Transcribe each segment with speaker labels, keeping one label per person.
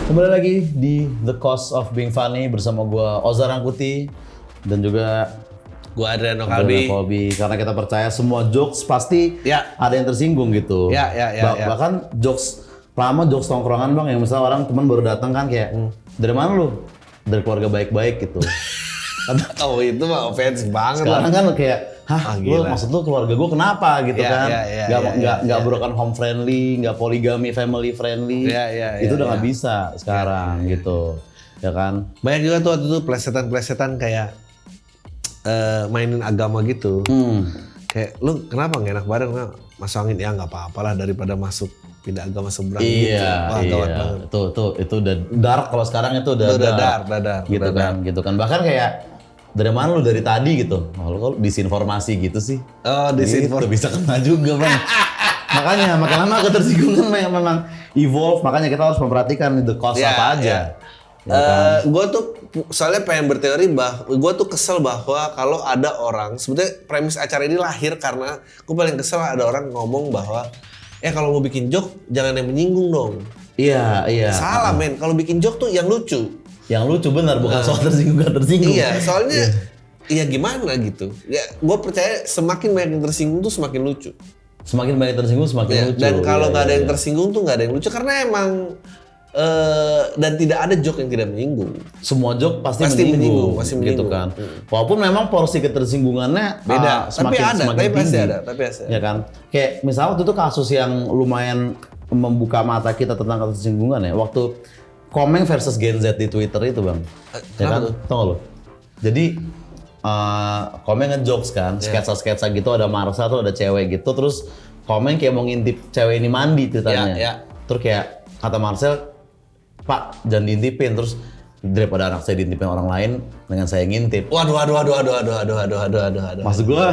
Speaker 1: Kembali lagi di The Cost of Being Funny bersama gue Ozar Rangkuti dan juga
Speaker 2: gue Adriano Kalbi.
Speaker 1: Karena kita percaya semua jokes pasti ada yang tersinggung gitu. Bahkan jokes lama, jokes tongkrongan bang, yang misalnya orang teman baru datang kan kayak dari mana lu? Dari keluarga baik-baik gitu.
Speaker 2: Oh itu mah offensive banget.
Speaker 1: Sekarang kan kayak, lu maksud lu keluarga gue kenapa gitu kan? Gak broken home friendly, gak polygamy family friendly. Itu udah gak bisa sekarang gitu, ya kan?
Speaker 2: Banyak juga tuh waktu itu plesetan-plesetan kayak mainin agama gitu. Kayak lu kenapa nggak enak bareng? Masuk angin ya nggak apa-apa lah daripada masuk pindah agama seberang gitu. Wah, gawat banget.
Speaker 1: Itu udah dark kalau sekarang itu udah dark. Gitu kan. Bahkan kayak dari mana lu dari tadi gitu? Lu kok disinformasi gitu sih?
Speaker 2: Oh, disinformasi.
Speaker 1: Itu bisa kena juga bang. Makanya makin lama ketersinggungan memang evolve. Makanya kita harus memperhatikan the cost apa aja.
Speaker 2: Gue tuh soalnya pengen berteori gue tuh kesel bahwa kalau ada orang, sebetulnya premis acara ini lahir karena gue paling kesel ada orang ngomong bahwa kalau mau bikin joke jangan yang menyinggung dong.
Speaker 1: Iya.
Speaker 2: Salah men, kalau bikin joke tuh yang lucu.
Speaker 1: Yang lucu benar, bukan soal tersinggung gak tersinggung.
Speaker 2: Iya, soalnya ya gimana gitu. Ya, gue percaya semakin banyak yang tersinggung tuh semakin lucu.
Speaker 1: Semakin banyak tersinggung semakin lucu.
Speaker 2: Dan kalau nggak ada yang tersinggung tuh nggak ada yang lucu karena emang dan tidak ada joke yang tidak menyinggung.
Speaker 1: Semua joke pasti menyinggung gitu kan. Walaupun memang porsi ketersinggungannya
Speaker 2: beda,
Speaker 1: semakin
Speaker 2: tapi pasti
Speaker 1: tinggi.
Speaker 2: ada.
Speaker 1: Ya kan. Kayak misalnya waktu itu kasus yang lumayan membuka mata kita tentang ketersinggungan ya. Waktu Komeng versus Gen Z di Twitter itu bang. Ya kan? Tau gak lo? Jadi Komeng ngejokes kan, sketsa-sketsa gitu, ada Marsha tuh ada cewek gitu, terus Komeng kayak mau ngintip cewek ini mandi ceritanya. Terus kayak kata Marcel, Pak jangan diintipin, terus daripada anak saya diintipin orang lain dengan saya ngintip.
Speaker 2: Waduh.
Speaker 1: Maksud gua,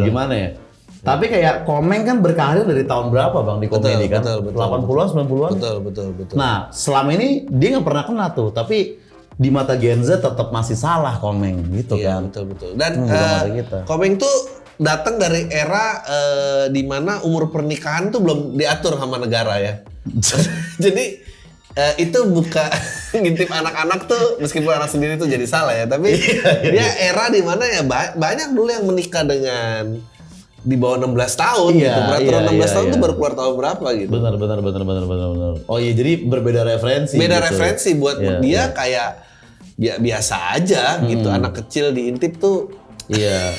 Speaker 1: gimana ya? Tapi kayak Komeng kan berkarir dari tahun berapa bang di komedi kan? 80-an, 90-an?
Speaker 2: Betul.
Speaker 1: Nah selama ini dia nggak pernah kena tuh, tapi di mata Gen Z tetap masih salah Komeng gitu kan?
Speaker 2: Betul. Dan Komeng tuh datang dari era di mana umur pernikahan tuh belum diatur sama negara ya. Jadi itu buka ngintip anak-anak tuh meskipun anak sendiri tuh jadi salah ya, tapi dia era di mana ya banyak dulu yang menikah dengan di bawah 16 tahun gitu. Peraturan 16 tahun tuh baru keluar tahun berapa gitu.
Speaker 1: Benar. Oh iya, jadi berbeda referensi.
Speaker 2: Beda gitu. Referensi buat dia kayak biasa aja gitu. Anak kecil diintip tuh.
Speaker 1: Iya.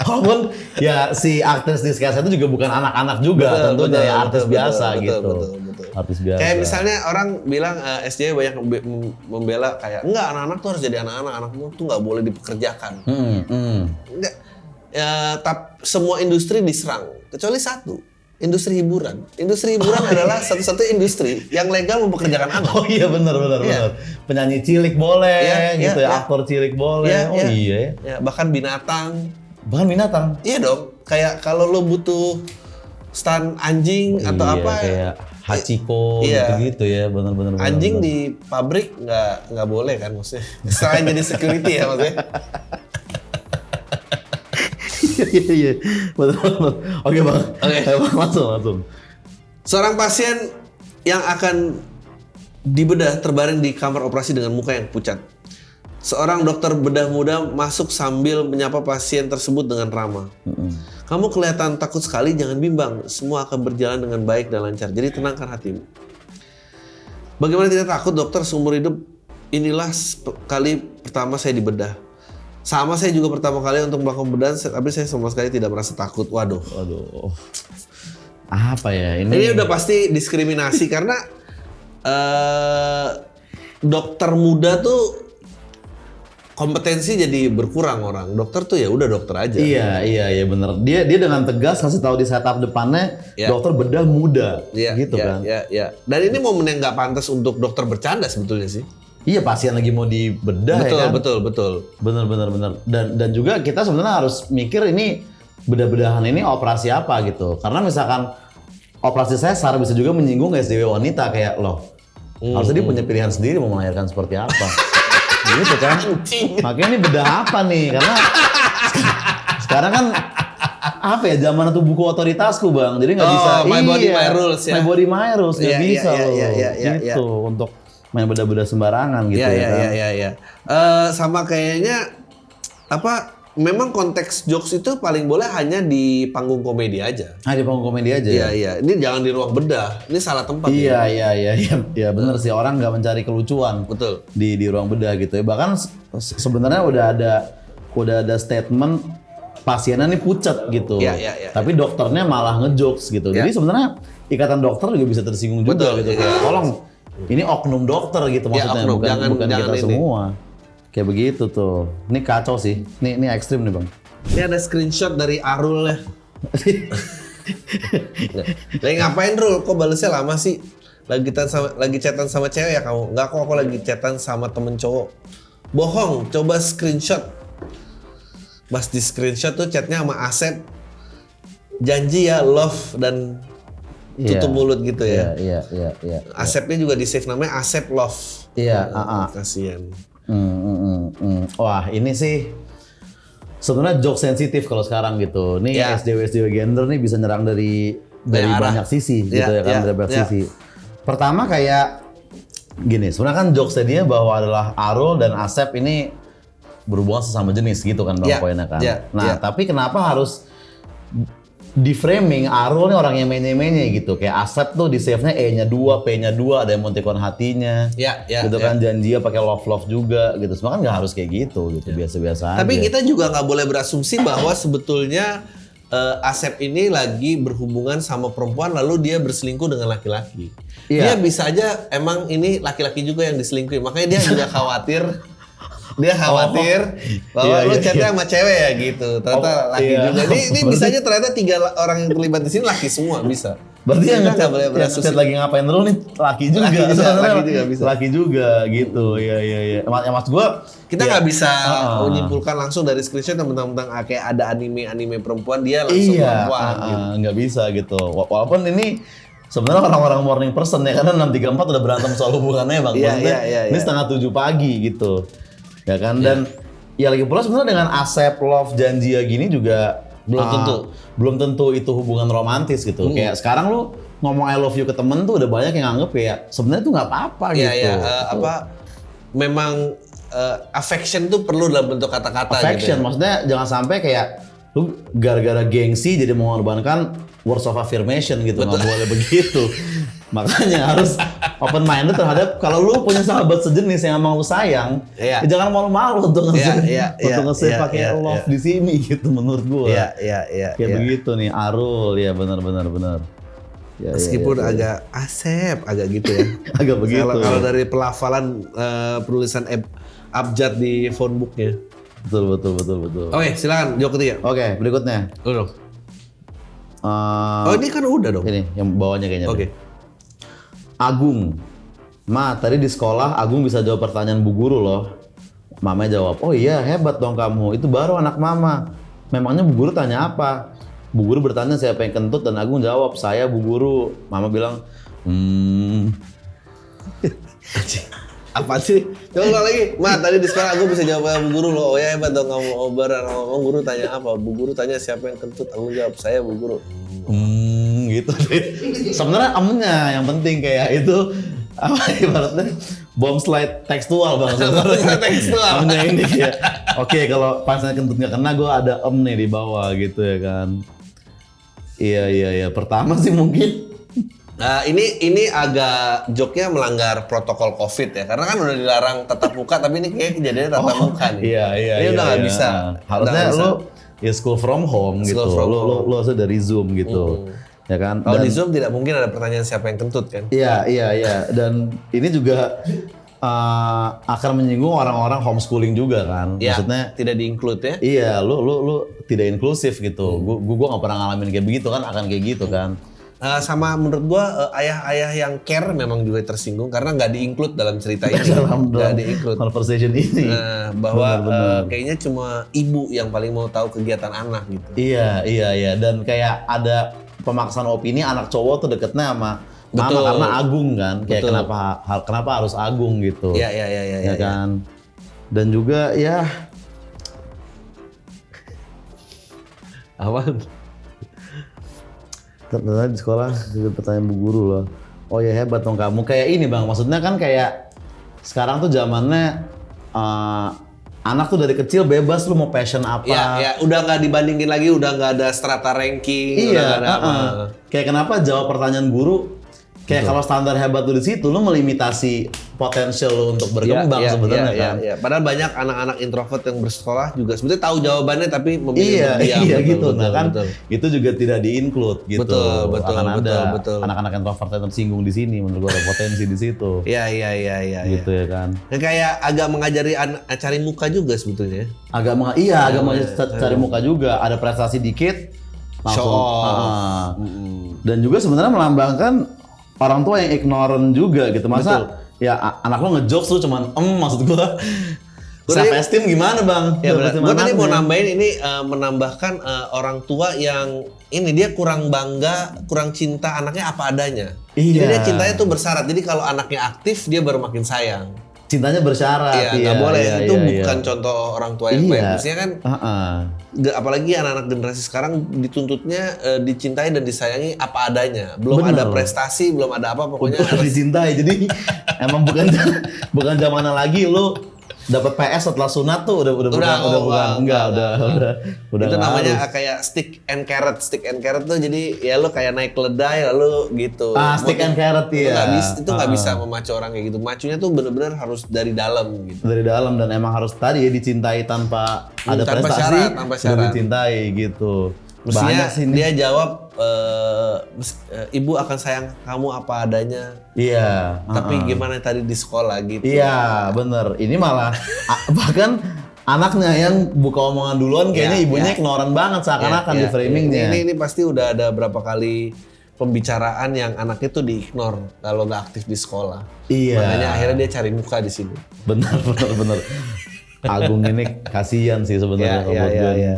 Speaker 1: Walaupun ya si aktris di sketsa itu juga bukan anak-anak juga, tentunya ya artis biasa gitu. Artis biasa.
Speaker 2: Kayak misalnya orang bilang SJW banyak membela kayak enggak, anak-anak tuh harus jadi anak-anak tuh nggak boleh dipekerjakan. Enggak. Semua industri diserang kecuali satu, industri hiburan. Industri hiburan adalah satu-satu industri yang legal mempekerjakan anak.
Speaker 1: Oh iya benar. Penyanyi cilik boleh gitu ya, aktor cilik boleh. Iya ya.
Speaker 2: Bahkan binatang. Iya dong. Kayak kalau lo butuh stan anjing atau apa
Speaker 1: kayak Hachiko gitu ya, benar.
Speaker 2: Anjing di pabrik nggak boleh kan maksudnya. Selain jadi security ya maksudnya.
Speaker 1: Iya. Betul. Oke bang. Langsung.
Speaker 2: Seorang pasien yang akan dibedah terbaring di kamar operasi dengan muka yang pucat. Seorang dokter bedah muda masuk sambil menyapa pasien tersebut dengan ramah. Kamu kelihatan takut sekali, jangan bimbang. Semua akan berjalan dengan baik dan lancar. Jadi tenangkan hatimu. Bagaimana tidak takut dokter, seumur hidup inilah kali pertama saya dibedah. Sama saya juga pertama kali untuk melakukan bedahan, tapi saya sama sekali tidak merasa takut. Waduh.
Speaker 1: Apa ya ini?
Speaker 2: Ini udah pasti diskriminasi karena dokter muda tuh kompetensi jadi berkurang orang. Dokter tuh ya udah dokter aja.
Speaker 1: Iya benar. Dia dengan tegas kasih tahu di setup depannya dokter bedah muda gitu kan.
Speaker 2: Iya. Dan ini momen yang nggak pantas untuk dokter bercanda sebetulnya sih.
Speaker 1: Iya, pasien lagi mau dibedah ya kan.
Speaker 2: Betul.
Speaker 1: Benar. Dan juga kita sebenarnya harus mikir ini bedah-bedahan ini operasi apa gitu. Karena misalkan operasi sesar bisa juga menyinggung SJW wanita kayak loh. Harusnya dia punya pilihan sendiri mau melahirkan seperti apa. Gitu kan. Makanya ini bedah apa nih? Karena sekarang kan apa ya, zaman itu buku otoritasku bang, jadi nggak bisa.
Speaker 2: My body my rules ya.
Speaker 1: My body my rules nggak bisa loh.
Speaker 2: Gitu
Speaker 1: untuk main beda-beda sembarangan gitu kan.
Speaker 2: Iya. Sama kayaknya apa? Memang konteks jokes itu paling boleh hanya di panggung komedi aja.
Speaker 1: Di panggung komedi aja.
Speaker 2: Iya. Ini jangan di ruang bedah. Ini salah tempat.
Speaker 1: Iya benar sih, orang nggak mencari kelucuan.
Speaker 2: Betul.
Speaker 1: Di ruang bedah gitu ya. Bahkan sebenarnya udah ada statement pasiennya nih pucat gitu.
Speaker 2: Iya.
Speaker 1: Tapi dokternya malah ngejokes gitu. Jadi sebenarnya ikatan dokter juga bisa tersinggung juga gitu. Kayak, tolong ini oknum dokter gitu maksudnya,
Speaker 2: oknum.
Speaker 1: bukan
Speaker 2: Jangan
Speaker 1: kita
Speaker 2: ini.
Speaker 1: semua. Kayak begitu tuh. Ini kacau sih. Ini ekstrim nih bang.
Speaker 2: Ini ada screenshot dari Arul ya. Lagi ngapain Rul? Kok balesnya lama sih? Lagi chatan sama cewek ya kamu? Enggak kok, aku lagi chatan sama temen cowok. Bohong, coba screenshot. Mas di screenshot tuh chatnya sama Asep. Janji ya love dan tutup mulut gitu ya.
Speaker 1: Iya.
Speaker 2: Asepnya juga di save namanya Asep Love.
Speaker 1: Iya.
Speaker 2: Kasian.
Speaker 1: Wah ini sih sebenarnya joke sensitif kalau sekarang gitu. Nih SJW gender nih bisa nyerang dari banyak sisi gitu ya kan, dari banyak sisi. Pertama kayak gini, sebenarnya kan jokes tadinya bahwa adalah Arul dan Asep ini berhubungan sesama jenis gitu kan bang, poinnya kan. Tapi kenapa harus di framing Arul nih orang yang menye-menye gitu, kayak Asep tuh di save-nya E-nya 2, P-nya 2, ada emoticon hatinya, gitu kan, janji pakai love juga gitu. Sebenarnya kan nggak harus kayak gitu, biasa-biasa aja.
Speaker 2: Tapi kita juga nggak boleh berasumsi bahwa sebetulnya Asep ini lagi berhubungan sama perempuan lalu dia berselingkuh dengan laki-laki. Dia bisa aja emang ini laki-laki juga yang diselingkuhi, makanya dia juga khawatir. Dia khawatir bahwa lu chatnya sama cewek ya gitu. Ternyata laki juga. Ini bisanya ternyata 3 orang yang terlibat di sini laki semua bisa.
Speaker 1: Berarti yang
Speaker 2: nggak boleh berasumsi
Speaker 1: lagi ngapain dulu nih laki juga.
Speaker 2: Laki juga bisa.
Speaker 1: Laki juga gitu. Iya. Mas gua
Speaker 2: kita nggak bisa menyimpulkan langsung dari screenshot yang mentang-mentang kayak ada anime perempuan dia langsung perempuan.
Speaker 1: Nggak bisa gitu. Walaupun ini sebenarnya orang-orang morning person ya, karena 634 udah berantem soal hubungannya bang. Ini 6:30 pagi gitu. Ya kan, dan ya lagi pula sebenarnya dengan Asep, Love, Janji gini juga belum tentu itu hubungan romantis gitu. Kayak sekarang lu ngomong I love you ke temen tuh udah banyak yang nganggep kayak sebenarnya tuh nggak apa-apa gitu.
Speaker 2: Memang affection tuh perlu dalam bentuk kata-kata.
Speaker 1: Affection,
Speaker 2: gitu.
Speaker 1: Maksudnya jangan sampai kayak lu gara-gara gengsi jadi mengorbankan words of affirmation gitu, nggak boleh begitu. Makanya harus open minded terhadap kalau lu punya sahabat sejenis yang emang lu sayang, jangan malu-malu untuk nge-save pakai love di sini gitu menurut gua. Kayak begitu nih Arul ya benar.
Speaker 2: Meskipun agak Asep agak gitu ya.
Speaker 1: Agak begitu.
Speaker 2: Kalau dari pelafalan penulisan abjad di phonebooknya.
Speaker 1: Betul.
Speaker 2: Oke, silakan jawab ketiga.
Speaker 1: Oke, berikutnya.
Speaker 2: Dong. Ini kan udah dong.
Speaker 1: Ini yang bawahnya kayaknya.
Speaker 2: Oke.
Speaker 1: Agung, Ma, tadi di sekolah Agung bisa jawab pertanyaan Bu Guru loh. Mama jawab, oh iya hebat dong kamu, itu baru anak Mama. Memangnya Bu Guru tanya apa? Bu Guru bertanya siapa yang kentut dan Agung jawab, saya Bu Guru. Mama bilang,
Speaker 2: Apa sih? Coba ulang lagi. Ma, tadi di sekolah aku bisa jawab Bu Guru loh. Oh ya hebat dong kamu. Oh beneran. Oh guru tanya apa? Bu Guru tanya siapa yang kentut. Aku jawab saya Bu Guru.
Speaker 1: Gitu. Sebenarnya emnya yang penting kayak itu apa ibaratnya bom slide tekstual bang.
Speaker 2: Tekstual.
Speaker 1: Emnya ini ya. Oke, kalau pas kentut nggak kena, gue ada nih di bawah gitu ya kan. Iya. Pertama sih mungkin.
Speaker 2: Nah ini agak joknya melanggar protokol COVID ya, karena kan udah dilarang tatap muka, tapi ini kayak kejadiannya tatap muka nih.
Speaker 1: Iya.
Speaker 2: Ini udah nggak bisa.
Speaker 1: Harusnya lu ya school from home gitu. Lu harusnya dari Zoom gitu. Ya kan.
Speaker 2: Kalau di Zoom tidak mungkin ada pertanyaan siapa yang kentut kan?
Speaker 1: Iya. Dan ini juga akan menyinggung orang-orang homeschooling juga kan.
Speaker 2: Ya,
Speaker 1: maksudnya
Speaker 2: tidak di-include ya?
Speaker 1: Iya, lu tidak inklusif gitu. Gua nggak pernah ngalamin kayak begitu kan, akan kayak gitu kan.
Speaker 2: Sama menurut gua ayah-ayah yang care memang juga tersinggung karena nggak di-include dalam cerita ini.
Speaker 1: Nggak di-include conversation ini.
Speaker 2: Bahwa kayaknya cuma ibu yang paling mau tahu kegiatan anak gitu.
Speaker 1: Iya. Dan kayak ada pemaksaan opini anak cowok tuh deketnya sama mama karena Agung kan. Kayak kenapa harus Agung gitu.
Speaker 2: Iya.
Speaker 1: Ya kan. Dan juga ya
Speaker 2: Apaan?
Speaker 1: ternyata di sekolah juga pertanyaan bu guru loh. Oh ya hebat dong kamu. Kayak ini bang, maksudnya kan kayak sekarang tuh zamannya anak tuh dari kecil bebas lu mau passion apa.
Speaker 2: Ya, udah nggak dibandingin lagi, udah nggak ada strata ranking, udah
Speaker 1: Iya,
Speaker 2: nggak ada apa.
Speaker 1: Kayak kenapa jawab pertanyaan guru? Kayak kalau standar hebat lu di situ, lu melimitasi potensial lu untuk berkembang sebenarnya kan.
Speaker 2: Iya. Padahal banyak anak-anak introvert yang bersekolah juga sebetulnya tahu jawabannya tapi memilih berdiam.
Speaker 1: Iya
Speaker 2: betul,
Speaker 1: gitu.
Speaker 2: betul,
Speaker 1: Nah kan
Speaker 2: betul.
Speaker 1: itu juga tidak di-include gitu.
Speaker 2: Betul,
Speaker 1: Akan ada
Speaker 2: betul.
Speaker 1: anak-anak introvert yang tersinggung di sini, menurut gua ada potensi di situ.
Speaker 2: Iya.
Speaker 1: Gitu ya kan.
Speaker 2: Kayak agak mengajari cari muka juga sebetulnya.
Speaker 1: Agak cari muka juga, ada prestasi dikit langsung.
Speaker 2: Show off.
Speaker 1: Dan juga sebenarnya melambangkan orang tua yang ignorant juga gitu. Masa ya anak lo ngejokes lu cuman maksud gua self esteem gimana bang?
Speaker 2: Ya benar. Gua tadi mau
Speaker 1: anaknya.
Speaker 2: nambahin ini menambahkan orang tua yang ini dia kurang bangga, kurang cinta anaknya apa adanya. Jadi
Speaker 1: Iya.
Speaker 2: dia cintanya tuh bersyarat. Jadi kalau anaknya aktif dia baru makin sayang.
Speaker 1: Cintanya bersyarat.
Speaker 2: Iya, nggak boleh.
Speaker 1: Iya,
Speaker 2: Itu
Speaker 1: iya,
Speaker 2: bukan
Speaker 1: iya.
Speaker 2: contoh orang tua yang baik. Maksudnya kan, apalagi anak-anak generasi sekarang dituntutnya dicintai dan disayangi apa adanya. Belum
Speaker 1: Bener.
Speaker 2: ada prestasi, belum ada apa, pokoknya
Speaker 1: Udah dicintai. Jadi emang bukan zamannya lagi lu dapat PS setelah sunat tuh udah bukan enggak.
Speaker 2: Itu
Speaker 1: nggak
Speaker 2: namanya
Speaker 1: harus.
Speaker 2: kayak stick and carrot tuh jadi ya lu kayak naik keledai lalu gitu.
Speaker 1: Stick and carrot
Speaker 2: Itu
Speaker 1: ya.
Speaker 2: itu nggak bisa memacu orang kayak gitu. Macunya tuh bener-bener harus dari dalam gitu.
Speaker 1: Dari dalam dan emang harus tadi ya dicintai tanpa ada
Speaker 2: tanpa
Speaker 1: prestasi,
Speaker 2: syarat, tanpa
Speaker 1: udah
Speaker 2: syarat.
Speaker 1: dicintai gitu.
Speaker 2: Mestinya
Speaker 1: Banyak sih ini.
Speaker 2: dia jawab ibu akan sayang kamu apa adanya.
Speaker 1: Iya.
Speaker 2: Tapi gimana tadi di sekolah gitu.
Speaker 1: Iya, bener. Ini malah bahkan anaknya yang buka omongan duluan kayaknya ibunya ignoran banget seakan-akan di framingnya.
Speaker 2: Ini pasti udah ada berapa kali pembicaraan yang anaknya tuh di-ignore kalau nggak aktif di sekolah.
Speaker 1: Iya.
Speaker 2: Makanya akhirnya dia cari muka di sini.
Speaker 1: Bener. Agung ini kasihan sih sebenarnya kalau buat gue.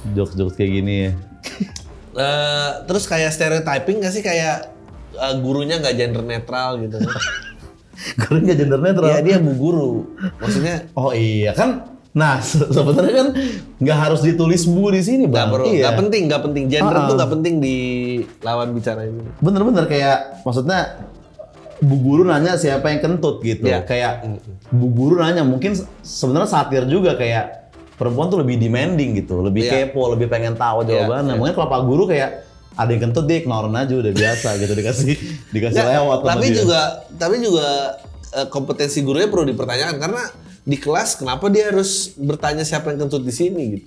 Speaker 1: Jokes-jokes kayak gini ya.
Speaker 2: Terus kayak stereotyping nggak sih kayak gurunya nggak gender netral gitu?
Speaker 1: Gurunya nggak gender netral.
Speaker 2: Iya dia bu guru. Maksudnya
Speaker 1: Oh iya kan. Nah sebenarnya kan nggak harus ditulis bu di sini bang.
Speaker 2: nggak penting. Gender tuh nggak penting di lawan bicara ini.
Speaker 1: Bener kayak maksudnya bu guru nanya siapa yang kentut gitu.
Speaker 2: Iya.
Speaker 1: Kayak bu guru nanya mungkin sebenarnya satir juga kayak perempuan tuh lebih demanding gitu, lebih kepo, lebih pengen tahu jawabannya. Mungkin kalau pak guru kayak ada yang kentut dia ignoran aja udah biasa gitu dikasih lewat.
Speaker 2: Tapi juga kompetensi gurunya perlu dipertanyakan karena di kelas kenapa dia harus bertanya siapa yang kentut di sini gitu.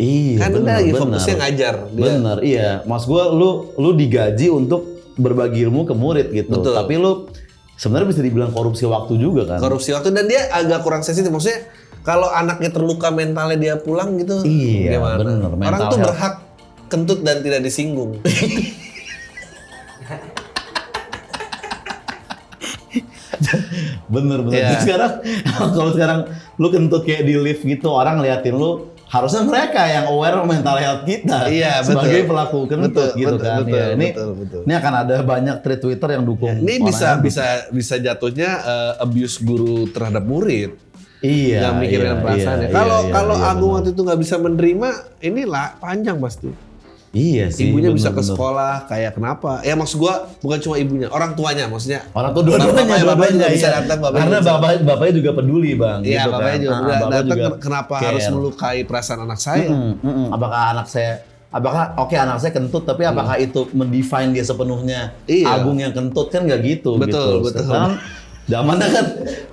Speaker 1: Iya,
Speaker 2: Kan dia lagi fokusnya ngajar.
Speaker 1: Bener, iya. Mas gua lu digaji untuk berbagi ilmu ke murid gitu.
Speaker 2: Betul.
Speaker 1: Tapi lu sebenarnya bisa dibilang korupsi waktu juga kan.
Speaker 2: Korupsi waktu dan dia agak kurang sensitif. Maksudnya kalau anaknya terluka mentalnya dia pulang gitu
Speaker 1: Iya,
Speaker 2: gimana?
Speaker 1: bener.
Speaker 2: Orang
Speaker 1: Mental
Speaker 2: tuh
Speaker 1: health.
Speaker 2: berhak kentut dan tidak disinggung.
Speaker 1: Bener.
Speaker 2: Iya.
Speaker 1: Terus kalau sekarang lu kentut kayak di lift gitu, orang ngeliatin lu, harusnya mereka yang aware mental health kita
Speaker 2: Iya,
Speaker 1: sebagai
Speaker 2: betul.
Speaker 1: pelaku kentut gitu kan.
Speaker 2: Betul,
Speaker 1: Ya,
Speaker 2: betul.
Speaker 1: ini akan ada banyak tweet Twitter yang dukung.
Speaker 2: Ini
Speaker 1: orang
Speaker 2: bisa jatuhnya abuse guru terhadap murid.
Speaker 1: Iya.
Speaker 2: Nggak mikirin perasaannya. Kalau Agung waktu itu nggak bisa menerima, inilah panjang pasti.
Speaker 1: Iya sih.
Speaker 2: Ibunya bisa ke
Speaker 1: bener-bener.
Speaker 2: sekolah, kayak kenapa? Ya maksud gua bukan cuma ibunya, orang tuanya maksudnya.
Speaker 1: Orang tuh dua-duanya
Speaker 2: Bapaknya juga bisa
Speaker 1: iya.
Speaker 2: datang, bapaknya
Speaker 1: Karena
Speaker 2: bisa.
Speaker 1: bapaknya juga peduli bang.
Speaker 2: Iya,
Speaker 1: gitu
Speaker 2: bapaknya
Speaker 1: kan.
Speaker 2: juga
Speaker 1: Bapak
Speaker 2: datang
Speaker 1: juga
Speaker 2: kenapa
Speaker 1: care.
Speaker 2: harus melukai perasaan anak saya?
Speaker 1: Apakah anak saya kentut, tapi apakah itu mendefine dia sepenuhnya
Speaker 2: Iya.
Speaker 1: Agung yang kentut kan nggak gitu.
Speaker 2: Betul,
Speaker 1: gitu.
Speaker 2: betul.
Speaker 1: Sekarang zamannya kan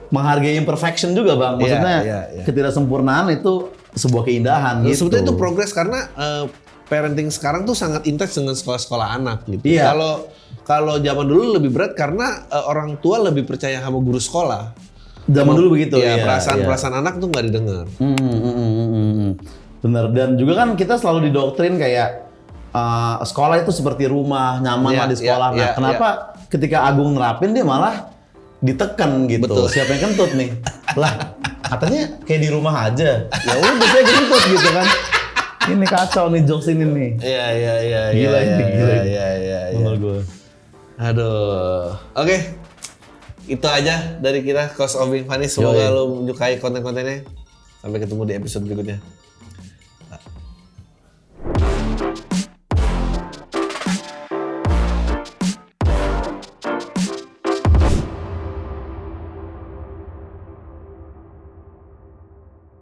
Speaker 1: menghargai imperfection juga bang. Maksudnya
Speaker 2: Iya.
Speaker 1: ketidaksempurnaan itu sebuah keindahan gitu.
Speaker 2: Sebetulnya itu progres karena parenting sekarang tuh sangat intens dengan sekolah-sekolah anak gitu.
Speaker 1: Iya.
Speaker 2: Kalau zaman dulu lebih berat karena orang tua lebih percaya sama guru sekolah.
Speaker 1: Zaman dulu begitu.
Speaker 2: Iya,
Speaker 1: iya,
Speaker 2: perasaan anak tuh nggak didengar.
Speaker 1: Bener, dan juga kan kita selalu didoktrin kayak sekolah itu seperti rumah, nyaman
Speaker 2: Iya,
Speaker 1: lah di sekolah.
Speaker 2: iya,
Speaker 1: Nah, kenapa ketika Agung nerapin dia malah ditekan gitu?
Speaker 2: Betul.
Speaker 1: Siapa yang kentut nih? Lah, katanya kayak di rumah aja. Ya udah saya kentut gitu kan. Ini kacau nih jokes ini nih.
Speaker 2: Iya.
Speaker 1: Gila ini, gila ini.
Speaker 2: Iya.
Speaker 1: Menurut gue.
Speaker 2: Aduh. Oke. itu aja dari kita Cost of Being Funny. Semoga lo menyukai konten-kontennya. Sampai ketemu di episode berikutnya.